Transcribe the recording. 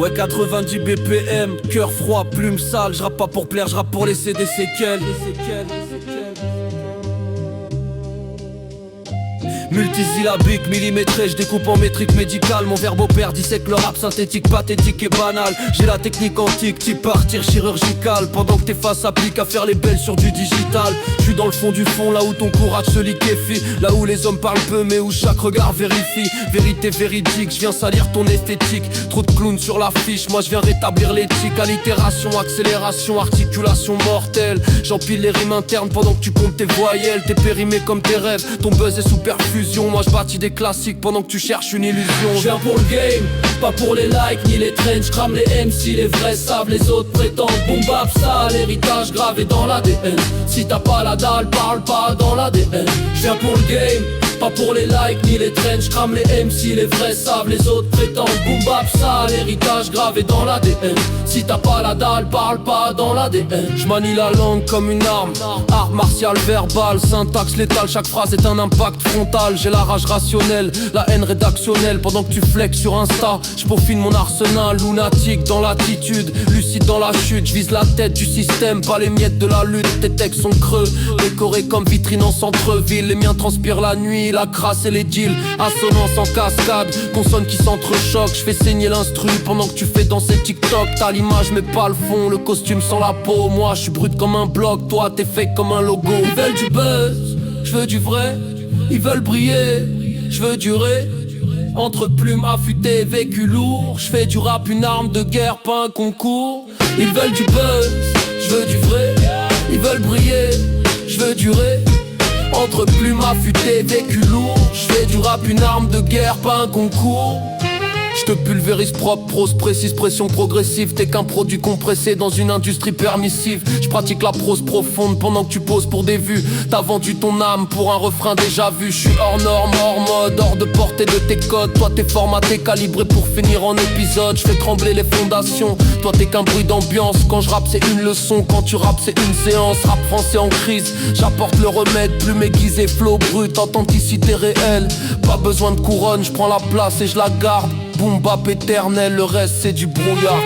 Ouais 90 BPM, cœur froid, plume sale. J'rappe pas pour plaire, j'rappe pour laisser des séquelles. Multisyllabique, millimétré, je découpe en métrique médicale. Mon verbe opère, dissèque le rap synthétique, pathétique et banal. J'ai la technique antique, type partir chirurgical. Pendant que tes faces s'appliquent à faire les belles sur du digital. Je suis dans le fond du fond, là où ton courage se liquéfie. Là où les hommes parlent peu, mais où chaque regard vérifie. Vérité véridique, je viens salir ton esthétique. Trop de clowns sur l'affiche, moi je viens rétablir l'éthique. Allitération, accélération, articulation mortelle. J'empile les rimes internes pendant que tu comptes tes voyelles. T'es périmé comme tes rêves, ton buzz est sous perfusion. Moi je bâtis des classiques pendant que tu cherches une illusion. Je viens pour le game, pas pour les likes ni les trends. J'crame les MC, les vrais savent, les autres prétendent. Boom bap ça, l'héritage gravé dans l'ADN. Si t'as pas la dalle, parle pas dans l'ADN. Je viens pour le game, pas pour les likes ni les trends. J'crame les MC, les vrais savent, les autres prétendent. Boom bap ça, l'héritage gravé dans l'ADN. Si t'as pas la dalle, parle pas dans l'ADN. J'manie la langue comme une arme, art martial verbal, syntaxe létale. Chaque phrase est un impact frontal. J'ai la rage rationnelle, la haine rédactionnelle. Pendant que tu flexes sur Insta, j'peaufine mon arsenal. Lunatique dans l'attitude, lucide dans la chute. J'vise la tête du système, pas les miettes de la lutte. Tes textes sont creux, décorés comme vitrine en centre-ville. Les miens transpirent la nuit, la crasse et les deals. Assonance en cascade, consonnes qui s'entrechoquent. J'fais saigner l'instru pendant que tu fais danser TikTok. T'as l'image mais pas le fond, le costume sans la peau. Moi j'suis brut comme un bloc, toi t'es fake comme un logo. Ils veulent du buzz, j'veux du vrai. Ils veulent briller, j'veux durer. Entre plumes affûtées, vécu lourd. J'fais du rap une arme de guerre, pas un concours. Ils veulent du buzz, j'veux du vrai. Ils veulent briller, j'veux durer. Entre plumes affûtées, vécu lourd. J'fais du rap une arme de guerre, pas un concours. J'te pulvérise propre, prose précise, pression progressive. T'es qu'un produit compressé dans une industrie permissive. J'pratique la prose profonde pendant que tu poses pour des vues. T'as vendu ton âme pour un refrain déjà vu. J'suis hors norme, hors mode, hors de portée de tes codes. Toi t'es formaté, calibré pour finir en épisode. J'fais trembler les fondations, toi t'es qu'un bruit d'ambiance. Quand j'rappe c'est une leçon, quand tu rappes c'est une séance. Rap français en crise, j'apporte le remède. Plume aiguisée, flow brut, authenticité réelle. Pas besoin de couronne, j'prends la place et je la garde. Boom bap éternel, le reste c'est du brouillard.